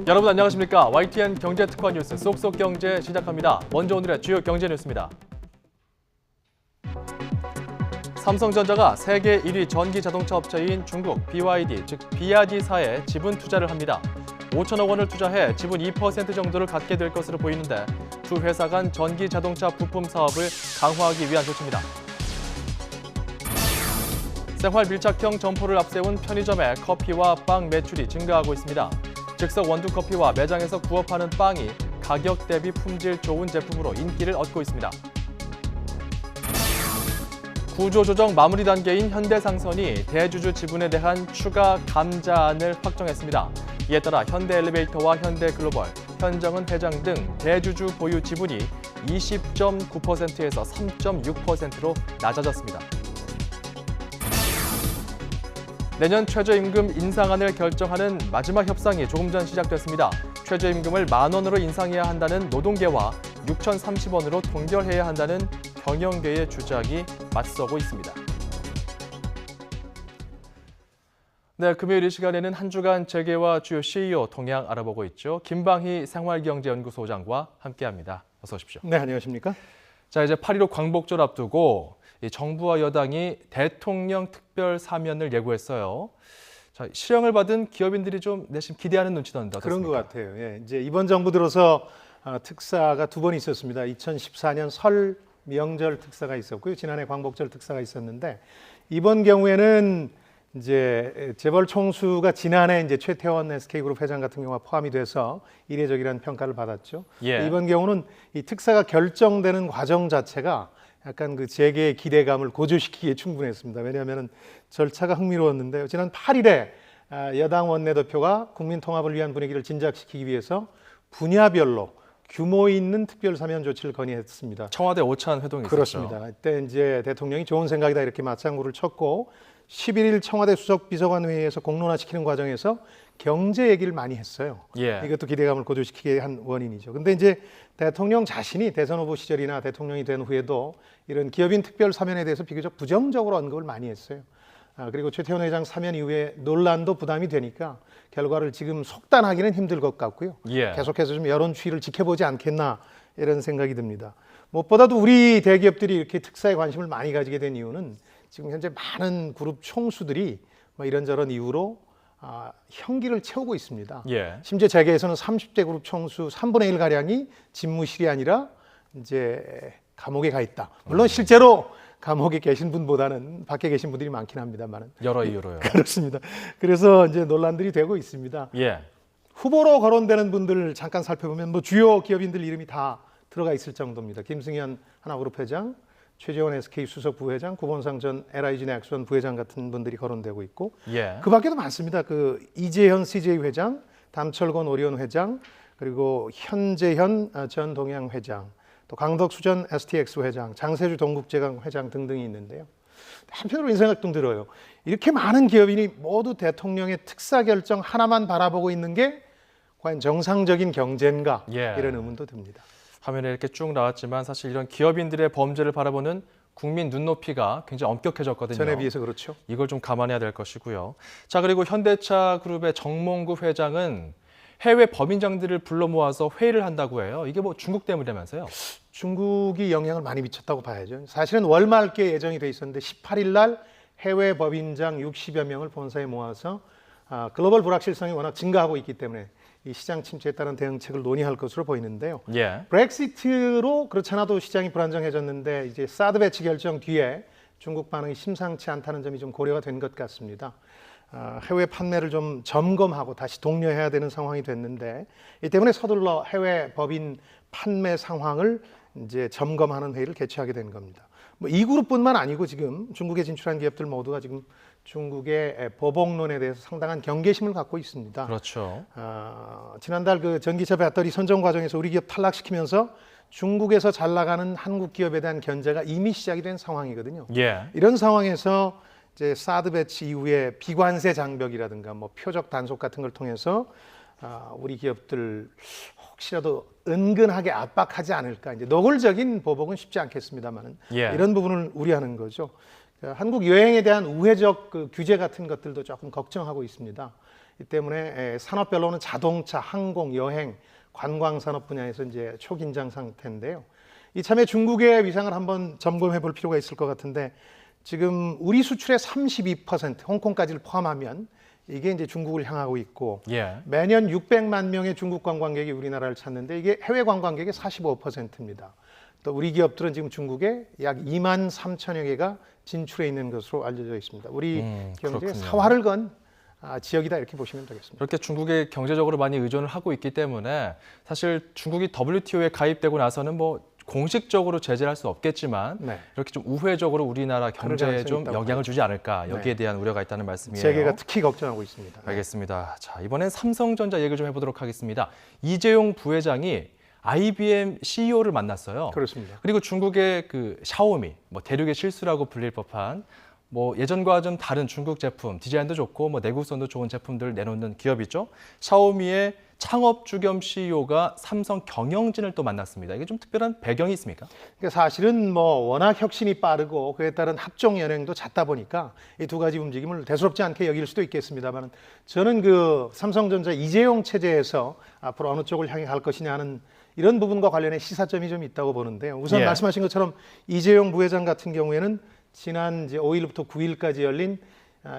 여러분 안녕하십니까? YTN 경제특화 뉴스 쏙쏙 경제 시작합니다. 먼저 오늘의 주요 경제 뉴스입니다. 삼성전자가 세계 1위 전기 자동차 업체인 중국 BYD, 즉 비아디사에 지분 투자를 합니다. 5천억 원을 투자해 지분 2% 정도를 갖게 될 것으로 보이는데 두 회사 간 전기 자동차 부품 사업을 강화하기 위한 조치입니다. 생활 밀착형 점포를 앞세운 편의점의 커피와 빵 매출이 증가하고 있습니다. 즉석 원두커피와 매장에서 구워 파는 빵이 가격 대비 품질 좋은 제품으로 인기를 얻고 있습니다. 구조조정 마무리 단계인 현대상선이 대주주 지분에 대한 추가 감자안을 확정했습니다. 이에 따라 현대엘리베이터와 현대글로벌, 현정은 회장 등 대주주 보유 지분이 20.9%에서 3.6%로 낮아졌습니다. 내년 최저임금 인상안을 결정하는 마지막 협상이 조금 전 시작됐습니다. 최저임금을 10,000원으로 인상해야 한다는 노동계와 6,030원으로 동결해야 한다는 경영계의 주장이 맞서고 있습니다. 네, 금요일 이 시간에는 한 주간 재계와 주요 CEO 동향 알아보고 있죠. 김방희 생활경제연구소장과 함께합니다. 어서 오십시오. 네, 안녕하십니까? 자, 이제 8.15 광복절 앞두고 정부와 여당이 대통령 특별 사면을 예고했어요. 자, 실형을 받은 기업인들이 좀 내심 기대하는 눈치던데 어떻습니까? 그런 것 같아요. 예, 이제 이번 정부 들어서 특사가 두 번 있었습니다. 2014년 설 명절 특사가 있었고요. 지난해 광복절 특사가 있었는데 이번 경우에는 이제 재벌 총수가 지난해 이제 최태원 SK그룹 회장 같은 경우가 포함이 돼서 이례적이라는 평가를 받았죠. 예. 이번 경우는 이 특사가 결정되는 과정 자체가 약간 그 재계의 기대감을 고조시키기에 충분했습니다. 왜냐하면 절차가 흥미로웠는데요. 지난 8일에 여당 원내대표가 국민 통합을 위한 분위기를 진작시키기 위해서 분야별로 규모 있는 특별 사면 조치를 건의했습니다. 청와대 오찬 회동이 있었죠. 그렇습니다. 이때 이제 대통령이 좋은 생각이다 이렇게 맞장구를 쳤고 11일 청와대 수석 비서관 회의에서 공론화시키는 과정에서 경제 얘기를 많이 했어요. 예. 이것도 기대감을 고조시키게 한 원인이죠. 근데 이제 대통령 자신이 대선 후보 시절이나 대통령이 된 후에도 이런 기업인 특별 사면에 대해서 비교적 부정적으로 언급을 많이 했어요. 그리고 최태원 회장 사면 이후에 논란도 부담이 되니까 결과를 지금 속단하기는 힘들 것 같고요. 예. 계속해서 좀 여론 추이를 지켜보지 않겠나 이런 생각이 듭니다. 무엇보다도 우리 대기업들이 이렇게 특사에 관심을 많이 가지게 된 이유는 지금 현재 많은 그룹 총수들이 이런저런 이유로 형기를 채우고 있습니다. 예. 심지어 재계에서는 30대 그룹 총수 3분의 1 가량이 집무실이 아니라 이제 감옥에 가 있다. 물론 실제로 감옥에 계신 분보다는 밖에 계신 분들이 많긴 합니다만은 여러 이유로요. 그렇습니다. 그래서 이제 논란들이 되고 있습니다. 예. 후보로 거론되는 분들 잠깐 살펴보면 주요 기업인들 이름이 다 들어가 있을 정도입니다. 김승현 하나그룹 회장, 최재원 SK 수석 부회장, 구본상 전 LIG 넥스원 부회장 같은 분들이 거론되고 있고 예. 그 밖에도 많습니다. 그 이재현 CJ 회장, 담철건 오리온 회장, 그리고 현재현 전 동양 회장, 또 강덕수 전 STX 회장, 장세주 동국제강 회장 등등이 있는데요. 한편으로 이런 생각 좀 들어요. 이렇게 많은 기업인이 모두 대통령의 특사 결정 하나만 바라보고 있는 게 과연 정상적인 경제인가 예. 이런 의문도 듭니다. 화면에 이렇게 쭉 나왔지만 사실 이런 기업인들의 범죄를 바라보는 국민 눈높이가 굉장히 엄격해졌거든요. 전에 비해서 그렇죠. 이걸 좀 감안해야 될 것이고요. 자, 그리고 현대차 그룹의 정몽구 회장은 해외 법인장들을 불러 모아서 회의를 한다고 해요. 이게 중국 때문이라면서요? 중국이 영향을 많이 미쳤다고 봐야죠. 사실은 월말께 예정이 돼 있었는데 18일 날 해외 법인장 60여 명을 본사에 모아서 글로벌 불확실성이 워낙 증가하고 있기 때문에 이 시장 침체에 따른 대응책을 논의할 것으로 보이는데요. 예. 브렉시트로 그렇지 않아도 시장이 불안정해졌는데 이제 사드 배치 결정 뒤에 중국 반응이 심상치 않다는 점이 좀 고려가 된 것 같습니다. 해외 판매를 좀 점검하고 다시 독려해야 되는 상황이 됐는데 이 때문에 서둘러 해외 법인 판매 상황을 이제 점검하는 회의를 개최하게 된 겁니다. 이 그룹뿐만 아니고 지금 중국에 진출한 기업들 모두가 지금 중국의 보복론에 대해서 상당한 경계심을 갖고 있습니다. 그렇죠. 지난달 그 전기차 배터리 선정 과정에서 우리 기업 탈락시키면서 중국에서 잘 나가는 한국 기업에 대한 견제가 이미 시작이 된 상황이거든요. 예. 이런 상황에서 이제 사드 배치 이후에 비관세 장벽이라든가 표적 단속 같은 걸 통해서 우리 기업들 혹시라도 은근하게 압박하지 않을까. 이제 노골적인 보복은 쉽지 않겠습니다만은 예. 이런 부분을 우려하는 거죠. 한국 여행에 대한 우회적 규제 같은 것들도 조금 걱정하고 있습니다. 이 때문에 산업별로는 자동차, 항공, 여행, 관광 산업 분야에서 이제 초긴장 상태인데요. 이참에 중국의 위상을 한번 점검해 볼 필요가 있을 것 같은데 지금 우리 수출의 32%, 홍콩까지를 포함하면 이게 이제 중국을 향하고 있고 예. 매년 600만 명의 중국 관광객이 우리나라를 찾는데 이게 해외 관광객의 45%입니다. 또 우리 기업들은 지금 중국에 약 2만 3천여 개가 진출해 있는 것으로 알려져 있습니다. 우리 경제의 그렇군요. 사활을 건 지역이다 이렇게 보시면 되겠습니다. 그렇게 중국에 경제적으로 많이 의존을 하고 있기 때문에 사실 중국이 WTO에 가입되고 나서는 뭐 공식적으로 제재를 할 수는 없겠지만 네. 이렇게 좀 우회적으로 우리나라 경제에 가능성이 좀 있다고 영향을 주지 않을까 여기에 네. 대한 우려가 있다는 말씀이에요. 세계가 특히 걱정하고 있습니다. 알겠습니다. 자, 이번엔 삼성전자 얘기를 좀 해보도록 하겠습니다. 이재용 부회장이 IBM CEO를 만났어요. 그렇습니다. 그리고 중국의 그 샤오미, 뭐 대륙의 실수라고 불릴 법한 뭐 예전과 좀 다른 중국 제품, 디자인도 좋고 뭐 내구성도 좋은 제품들을 내놓는 기업이죠. 샤오미의 창업주 겸 CEO가 삼성 경영진을 또 만났습니다. 이게 좀 특별한 배경이 있습니까? 그러니까 사실은 뭐 워낙 혁신이 빠르고 그에 따른 합종 연행도 잦다 보니까 이 두 가지 움직임을 대수롭지 않게 여길 수도 있겠습니다만 저는 그 삼성전자 이재용 체제에서 앞으로 어느 쪽을 향해 갈 것이냐는 이런 부분과 관련해 시사점이 좀 있다고 보는데요. 우선 예. 말씀하신 것처럼 이재용 부회장 같은 경우에는 지난 이제 5일부터 9일까지 열린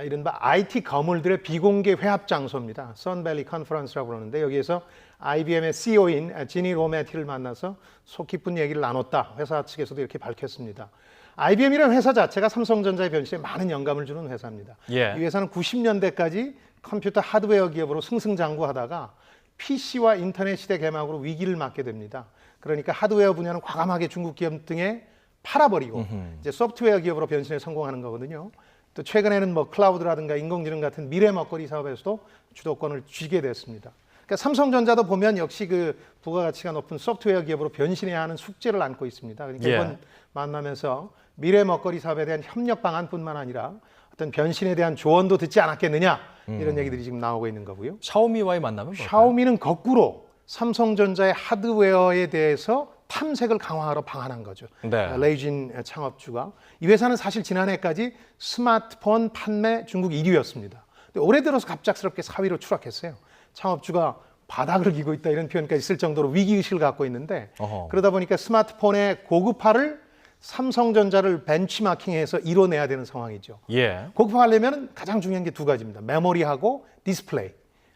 이른바 IT 거물들의 비공개 회합 장소입니다. 선밸리 컨퍼런스라고 그러는데 여기에서 IBM의 CEO인 지니 로메티를 만나서 속 깊은 얘기를 나눴다. 회사 측에서도 이렇게 밝혔습니다. IBM이라는 회사 자체가 삼성전자의 변신에 많은 영감을 주는 회사입니다. 예. 이 회사는 90년대까지 컴퓨터 하드웨어 기업으로 승승장구하다가 PC와 인터넷 시대 개막으로 위기를 맞게 됩니다. 그러니까 하드웨어 분야는 과감하게 중국 기업 등에 팔아버리고 이제 소프트웨어 기업으로 변신에 성공하는 거거든요. 또 최근에는 뭐 클라우드라든가 인공지능 같은 미래 먹거리 사업에서도 주도권을 쥐게 됐습니다. 그러니까 삼성전자도 보면 역시 그 부가가치가 높은 소프트웨어 기업으로 변신해야 하는 숙제를 안고 있습니다. 그러니까 예. 이번 만나면서 미래 먹거리 사업에 대한 협력 방안뿐만 아니라 어떤 변신에 대한 조언도 듣지 않았겠느냐 이런 얘기들이 지금 나오고 있는 거고요. 샤오미와의 만남은 뭘까요? 샤오미는 거꾸로 삼성전자의 하드웨어에 대해서 탐색을 강화하러 방한한 거죠. 네. 레이진 창업주가 이 회사는 사실 지난해까지 스마트폰 판매 중국 1위였습니다. 근데 올해 들어서 갑작스럽게 4위로 추락했어요. 창업주가 바닥을 기고 있다 이런 표현까지 쓸 정도로 위기의식을 갖고 있는데 어허. 그러다 보니까 스마트폰의 고급화를 삼성전자를 벤치마킹해서 이뤄내야 되는 상황이죠. 예. 고급화하려면 가장 중요한 게 두 가지입니다. 메모리하고 디스플레이.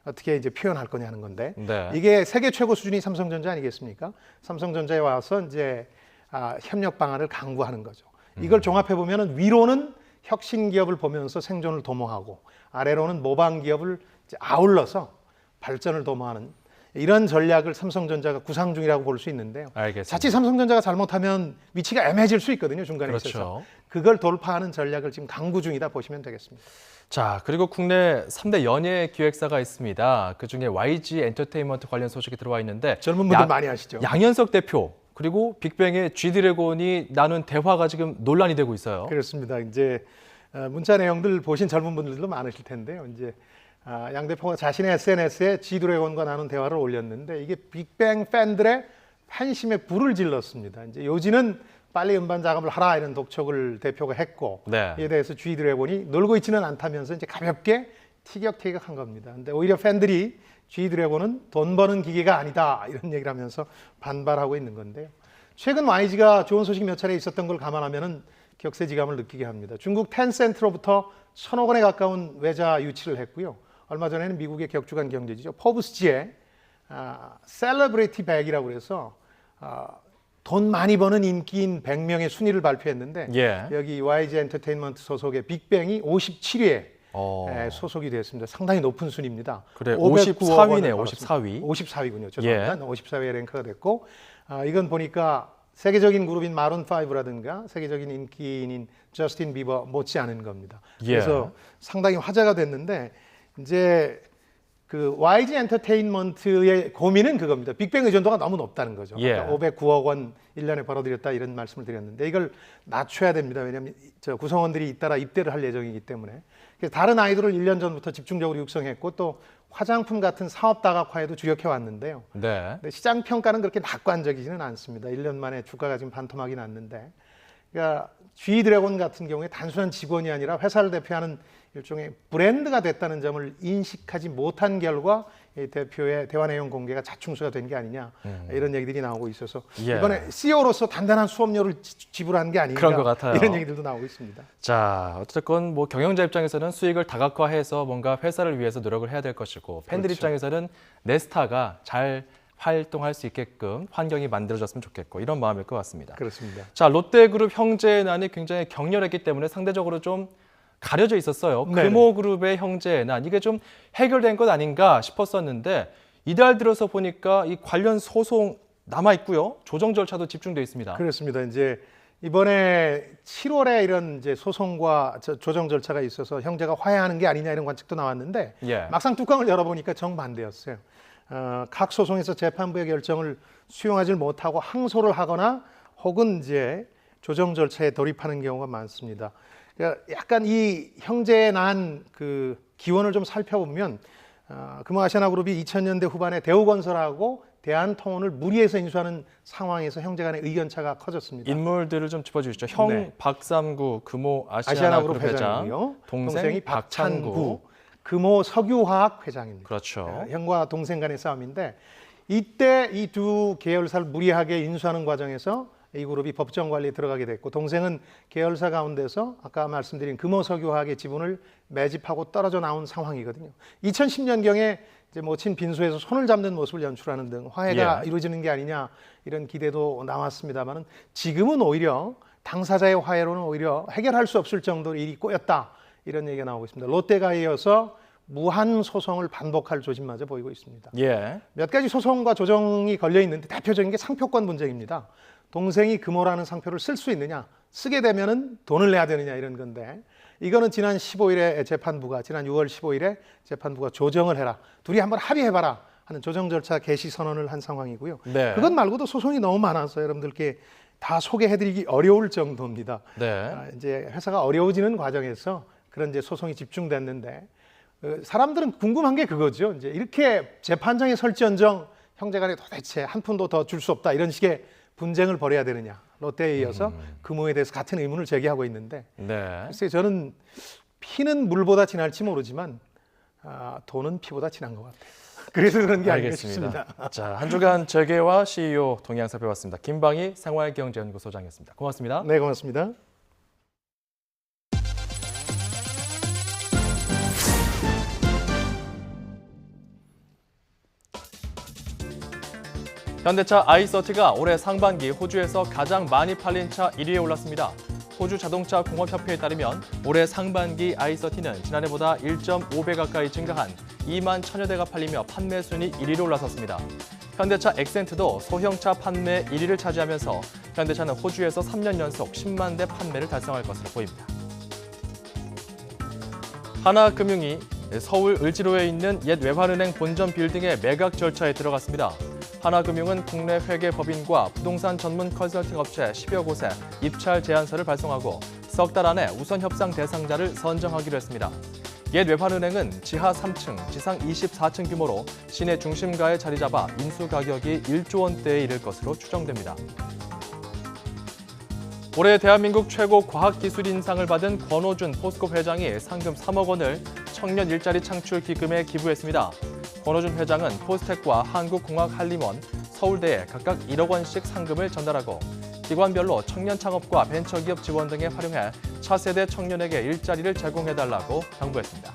어떻게 이제 표현할 거냐 하는 건데 네. 이게 세계 최고 수준이 삼성전자 아니겠습니까? 삼성전자에 와서 이제 협력 방안을 강구하는 거죠. 이걸 종합해 보면은 위로는 혁신 기업을 보면서 생존을 도모하고 아래로는 모방 기업을 이제 아울러서 발전을 도모하는 이런 전략을 삼성전자가 구상 중이라고 볼 수 있는데요. 알겠습니다. 자칫 삼성전자가 잘못하면 위치가 애매해질 수 있거든요. 중간에 그렇죠. 있어서. 그걸 돌파하는 전략을 지금 강구 중이다 보시면 되겠습니다. 자, 그리고 국내 3대 연예 기획사가 있습니다. 그중에 YG 엔터테인먼트 관련 소식이 들어와 있는데 젊은 분들 많이 아시죠? 양현석 대표 그리고 빅뱅의 G드래곤이 나눈 대화가 지금 논란이 되고 있어요. 그렇습니다. 이제 문자 내용들 보신 젊은 분들도 많으실 텐데요. 이제 양 대표가 자신의 SNS에 G드래곤과 나눈 대화를 올렸는데 이게 빅뱅 팬들의 팬심에 불을 질렀습니다. 이제 요지는 빨리 음반 작업을 하라 이런 독촉을 대표가 했고 네. 이에 대해서 G드래곤이 놀고 있지는 않다면서 이제 가볍게 티격태격한 겁니다. 근데 오히려 팬들이 G드래곤은 돈 버는 기계가 아니다 이런 얘기를 하면서 반발하고 있는 건데요. 최근 YG가 좋은 소식이 몇 차례 있었던 걸 감안하면은 격세지감을 느끼게 합니다. 중국 텐센트로부터 1,000억 원에 가까운 외자 유치를 했고요. 얼마 전에는 미국의 격주간 경제지죠. 포브스지에 셀러브리티 100이라고 해서 돈 많이 버는 인기인 100명의 순위를 발표했는데 예. 여기 YG 엔터테인먼트 소속의 빅뱅이 57위에 소속이 됐습니다. 상당히 높은 순위입니다. 그래, 509억 54위네, 원을 54위. 54위군요. 죄송합니다. 예. 54위에 랭크가 됐고 이건 보니까 세계적인 그룹인 마룬5라든가 세계적인 인기인인 저스틴 비버 못지않은 겁니다. 예. 그래서 상당히 화제가 됐는데 이제 그 YG 엔터테인먼트의 고민은 그겁니다. 빅뱅 의존도가 너무 높다는 거죠. 예. 그러니까 509억 원 1년에 벌어들였다 이런 말씀을 드렸는데 이걸 낮춰야 됩니다. 왜냐하면 저 구성원들이 잇따라 입대를 할 예정이기 때문에. 그래서 다른 아이돌을 1년 전부터 집중적으로 육성했고 또 화장품 같은 사업 다각화에도 주력해 왔는데요. 네. 근데 시장 평가는 그렇게 낙관적이지는 않습니다. 1년 만에 주가가 지금 반토막이 났는데 그러니까 G드래곤 같은 경우에 단순한 직원이 아니라 회사를 대표하는 일종의 브랜드가 됐다는 점을 인식하지 못한 결과 이 대표의 대화 내용 공개가 자충수가 된 게 아니냐 이런 얘기들이 나오고 있어서 예. 이번에 CEO로서 단단한 수업료를 지불한 게 아닌가 그런 것 같아요. 이런 얘기들도 나오고 있습니다. 자, 어쨌건 뭐 경영자 입장에서는 수익을 다각화해서 뭔가 회사를 위해서 노력을 해야 될 것이고 팬들 그렇죠. 입장에서는 내 스타가 잘 활동할 수 있게끔 환경이 만들어졌으면 좋겠고 이런 마음일 것 같습니다. 그렇습니다. 자, 롯데그룹 형제난이 굉장히 격렬했기 때문에 상대적으로 좀 가려져 있었어요. 네네. 금호그룹의 형제난 이게 좀 해결된 것 아닌가 싶었었는데 이달 들어서 보니까 이 관련 소송 남아 있고요. 조정 절차도 집중돼 있습니다. 그렇습니다. 이제 이번에 7월에 이런 이제 소송과 조정 절차가 있어서 형제가 화해하는 게 아니냐 이런 관측도 나왔는데 예. 막상 뚜껑을 열어보니까 정반대였어요. 각 소송에서 재판부의 결정을 수용하지 못하고 항소를 하거나 혹은 이제 조정 절차에 돌입하는 경우가 많습니다. 그러니까 약간 이 형제의 난 그 기원을 좀 살펴보면 금호아시아나그룹이 2000년대 후반에 대우건설하고 대한통운을 무리해서 인수하는 상황에서 형제 간의 의견차가 커졌습니다. 인물들을 좀 짚어주시죠. 형 네. 박삼구 금호 아시아나그룹 아시아나그룹 회장, 회장이고요. 동생이 박찬구. 금호 석유화학 회장입니다. 그렇죠. 형과 동생 간의 싸움인데 이때 이 두 계열사를 무리하게 인수하는 과정에서 이 그룹이 법정 관리에 들어가게 됐고 동생은 계열사 가운데서 아까 말씀드린 금호석유화학의 지분을 매집하고 떨어져 나온 상황이거든요. 2010년경에 이제 모친 빈소에서 손을 잡는 모습을 연출하는 등 화해가 예. 이루어지는 게 아니냐 이런 기대도 나왔습니다만은 지금은 오히려 당사자의 화해로는 오히려 해결할 수 없을 정도로 일이 꼬였다 이런 얘기가 나오고 있습니다. 롯데가 이어서 무한 소송을 반복할 조짐마저 보이고 있습니다. 예. 몇 가지 소송과 조정이 걸려 있는데 대표적인 게 상표권 분쟁입니다. 동생이 금호라는 상표를 쓸 수 있느냐, 쓰게 되면은 돈을 내야 되느냐 이런 건데 이거는 지난 15일에 재판부가 지난 6월 15일에 재판부가 조정을 해라. 둘이 한번 합의해봐라 하는 조정 절차 개시 선언을 한 상황이고요. 네. 그것 말고도 소송이 너무 많아서 여러분들께 다 소개해드리기 어려울 정도입니다. 네. 이제 회사가 어려워지는 과정에서 그런 이제 소송이 집중됐는데 사람들은 궁금한 게 그거죠. 이제 이렇게 재판장에 설지언정 형제간에 도대체 한 푼도 더 줄 수 없다 이런 식의 분쟁을 벌여야 되느냐. 롯데에 이어서 금호에 대해서 같은 의문을 제기하고 있는데 네. 글쎄 저는 피는 물보다 진할지 모르지만 돈은 피보다 진한 것 같아요. 그래서 그런 게 아닌가 싶습니다. 자, 한 주간 재계와 CEO 동향 살펴봤습니다. 김방희 생활경제연구소장이었습니다. 고맙습니다. 네, 고맙습니다. 현대차 i30가 올해 상반기 호주에서 가장 많이 팔린 차 1위에 올랐습니다. 호주 자동차 공업협회에 따르면 올해 상반기 i30는 지난해보다 1.5배 가까이 증가한 2만 1000여 대가 팔리며 판매 순위 1위로 올라섰습니다. 현대차 엑센트도 소형차 판매 1위를 차지하면서 현대차는 호주에서 3년 연속 10만 대 판매를 달성할 것으로 보입니다. 하나금융이 서울 을지로에 있는 옛 외환은행 본점 빌딩의 매각 절차에 들어갔습니다. 하나금융은 국내 회계법인과 부동산 전문 컨설팅 업체 10여 곳에 입찰 제안서를 발송하고 석 달 안에 우선 협상 대상자를 선정하기로 했습니다. 옛 외환은행은 지하 3층, 지상 24층 규모로 시내 중심가에 자리 잡아 인수 가격이 1조 원대에 이를 것으로 추정됩니다. 올해 대한민국 최고 과학기술인상을 받은 권오준 포스코 회장이 상금 3억 원을 청년 일자리 창출 기금에 기부했습니다. 권오준 회장은 포스텍과 한국공학한림원, 서울대에 각각 1억 원씩 상금을 전달하고 기관별로 청년 창업과 벤처기업 지원 등에 활용해 차세대 청년에게 일자리를 제공해달라고 당부했습니다.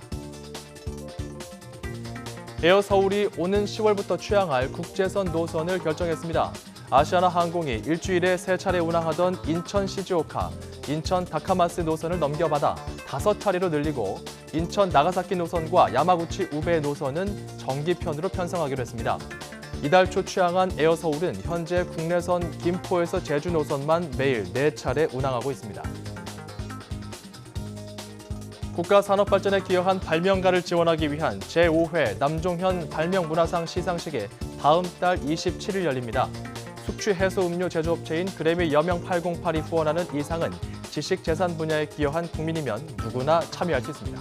에어서울이 오는 10월부터 취항할 국제선 노선을 결정했습니다. 아시아나항공이 일주일에 3차례 운항하던 인천 시즈오카, 인천 다카마스 노선을 넘겨받아 5차례로 늘리고 인천 나가사키 노선과 야마구치 우베 노선은 정기편으로 편성하기로 했습니다. 이달 초 취항한 에어서울은 현재 국내선 김포에서 제주 노선만 매일 4차례 운항하고 있습니다. 국가 산업발전에 기여한 발명가를 지원하기 위한 제5회 남종현 발명문화상 시상식이 다음 달 27일 열립니다. 숙취 해소 음료 제조업체인 그래미 여명 8082이 후원하는 이 상은 지식재산 분야에 기여한 국민이면 누구나 참여할 수 있습니다.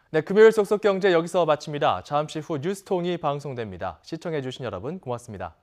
네, 금요일 속속 경제 여기서 마칩니다. 잠시 후 뉴스통이 방송됩니다. 시청해주신 여러분 고맙습니다.